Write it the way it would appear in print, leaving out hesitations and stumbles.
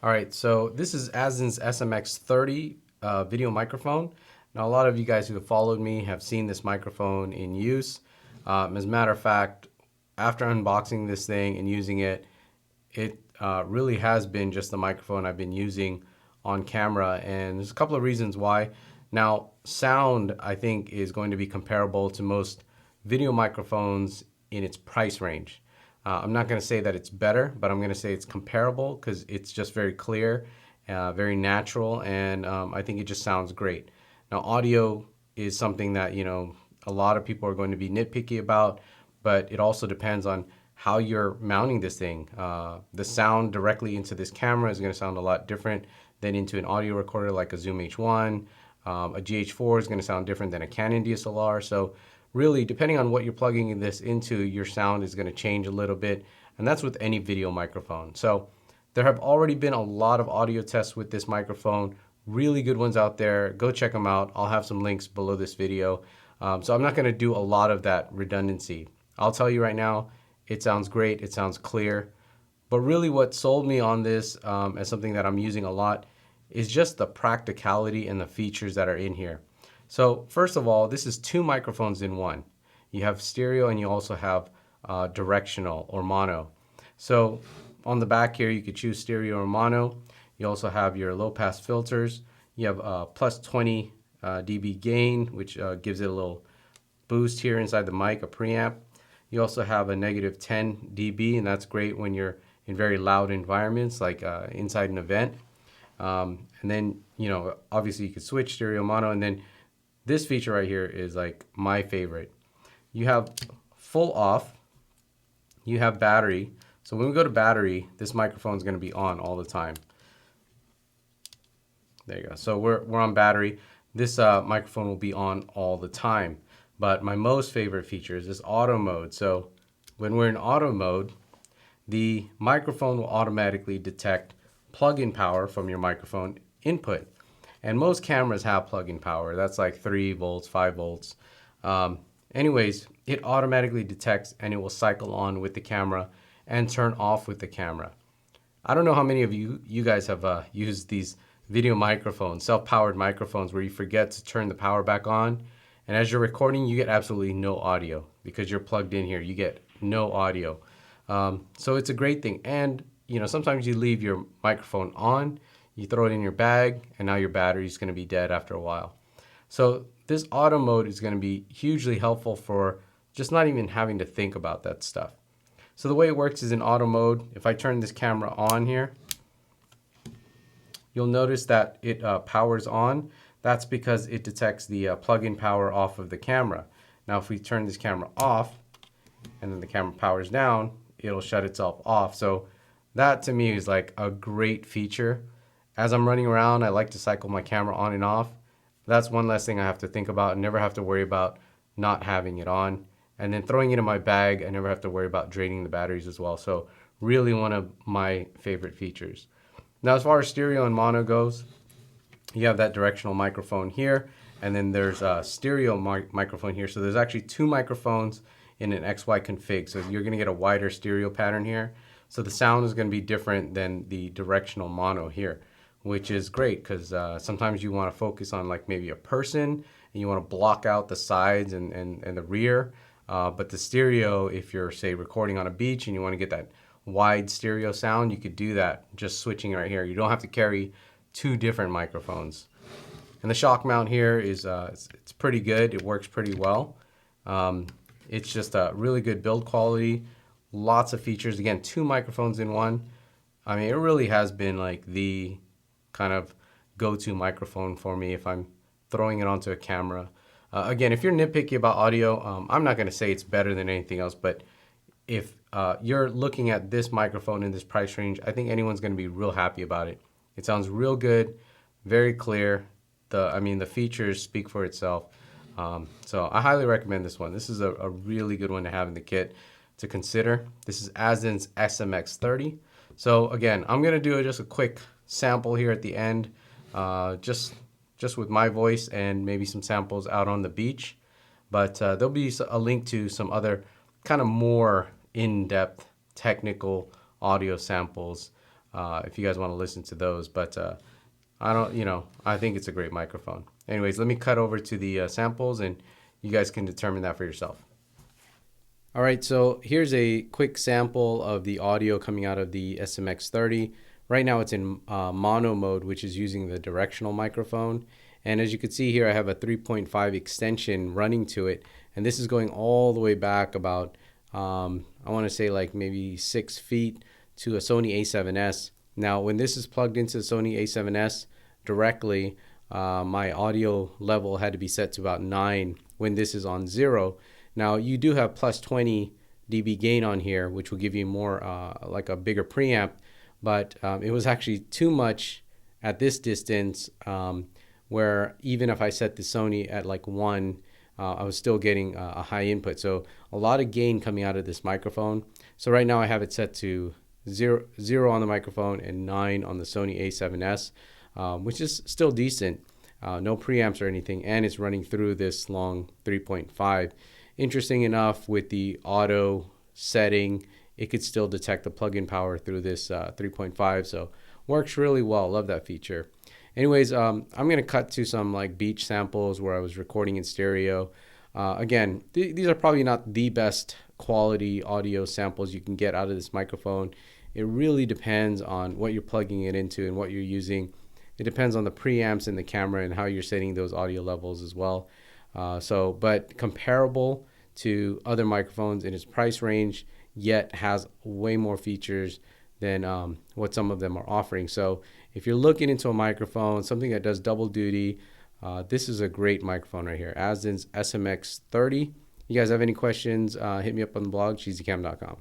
All right, so this is Azden's SMX-30 video microphone. Now, a lot of you guys who have followed me have seen this microphone in use. As a matter of fact, after unboxing this thing and using it, it really has been just the microphone I've been using on camera, and there's a couple of reasons why. Now, sound, I think, is going to be comparable to most video microphones in its price range. I'm not going to say that it's better, but I'm going to say it's comparable because it's just very clear, very natural, and I think it just sounds great. Now, audio is something that, a lot of people are going to be nitpicky about, but it also depends on how you're mounting this thing. The sound directly into this camera is going to sound a lot different than into an audio recorder like a Zoom H1. A GH4 is going to sound different than a Canon DSLR. So really, depending on what you're plugging this into, your sound is going to change a little bit. And that's with any video microphone. So there have already been a lot of audio tests with this microphone. Really good ones out there. Go check them out. I'll have some links below this video. So I'm not going to do a lot of that redundancy. I'll tell you right now, it sounds great. It sounds clear. But really what sold me on this as something that I'm using a lot is just the practicality and the features that are in here. So first of all, this is two microphones in one. You have stereo and you also have directional or mono. So on the back here, you could choose stereo or mono. You also have your low pass filters. You have plus 20 dB gain, which gives it a little boost here inside the mic, a preamp. You also have a negative 10 dB, and that's great when you're in very loud environments like inside an event. And then, obviously you could switch stereo mono, and then this feature right here is like my favorite. You have full off, you have battery. So when we go to battery, this microphone is going to be on all the time. There you go. So we're on battery. This microphone will be on all the time. But my most favorite feature is this auto mode. So when we're in auto mode, the microphone will automatically detect plug-in power from your microphone input. And most cameras have plug-in power. That's like 3 volts, 5 volts. Anyways, it automatically detects and it will cycle on with the camera and turn off with the camera. I don't know how many of you guys have used these video microphones, self-powered microphones, where you forget to turn the power back on. And as you're recording, you get absolutely no audio because you're plugged in here. You get no audio. So it's a great thing. And, sometimes you leave your microphone on, you throw it in your bag, and now your battery is going to be dead after a while. So this auto mode is going to be hugely helpful for just not even having to think about that stuff. So the way it works is in auto mode. If I turn this camera on here, you'll notice that it powers on. That's because it detects the plug-in power off of the camera. Now if we turn this camera off and then the camera powers down, it'll shut itself off. So that to me is like a great feature. As I'm running around, I like to cycle my camera on and off. That's one less thing I have to think about. I never have to worry about not having it on. And then throwing it in my bag, I never have to worry about draining the batteries as well. So really one of my favorite features. Now as far as stereo and mono goes, you have that directional microphone here, and then there's a stereo microphone here. So there's actually two microphones in an XY config. So you're gonna get a wider stereo pattern here. So the sound is gonna be different than the directional mono here, which is great because sometimes you wanna focus on like maybe a person and you wanna block out the sides and the rear. But the stereo, if you're say recording on a beach and you wanna get that wide stereo sound, you could do that just switching right here. You don't have to carry two different microphones. And the shock mount here is it's pretty good. It works pretty well. It's just a really good build quality, lots of features. Again, two microphones in one. I mean, it really has been like the kind of go-to microphone for me if I'm throwing it onto a camera. Again, if you're nitpicky about audio, I'm not going to say it's better than anything else, but if you're looking at this microphone in this price range, I think anyone's going to be real happy about it. It sounds real good, very clear. The features speak for itself. So I highly recommend this one. This is a really good one to have in the kit to consider. This is Azden's SMX-30. So again, I'm going to do just a quick sample here at the end, just with my voice and maybe some samples out on the beach. But there'll be a link to some other kind of more in-depth technical audio samples if you guys want to listen to those. But I don't, I think it's a great microphone. Anyways, let me cut over to the samples and you guys can determine that for yourself. All right, so here's a quick sample of the audio coming out of the SMX-30. Right now it's in mono mode, which is using the directional microphone. And as you can see here, I have a 3.5 extension running to it. And this is going all the way back about, I want to say like maybe 6 feet to a Sony A7S. Now, when this is plugged into the Sony A7S directly, my audio level had to be set to about 9 when this is on 0. Now, you do have plus 20 dB gain on here, which will give you more, like a bigger preamp, but it was actually too much at this distance, where even if I set the Sony at like 1, I was still getting a high input. So a lot of gain coming out of this microphone. So right now I have it set to 0 on the microphone and 9 on the Sony A7S, which is still decent. No preamps or anything, and it's running through this long 3.5. Interesting enough, with the auto setting, it could still detect the plug-in power through this 3.5, so works really well. Love that feature. Anyways, I'm gonna cut to some like beach samples where I was recording in stereo. Again, these are probably not the best quality audio samples you can get out of this microphone. It really depends on what you're plugging it into and what you're using. It depends on the preamps and the camera and how you're setting those audio levels as well. But comparable to other microphones in its price range, yet has way more features than what some of them are offering. So if you're looking into a microphone, something that does double duty, this is a great microphone right here, Azden's SMX-30. You guys have any questions, hit me up on the blog, cheesycam.com.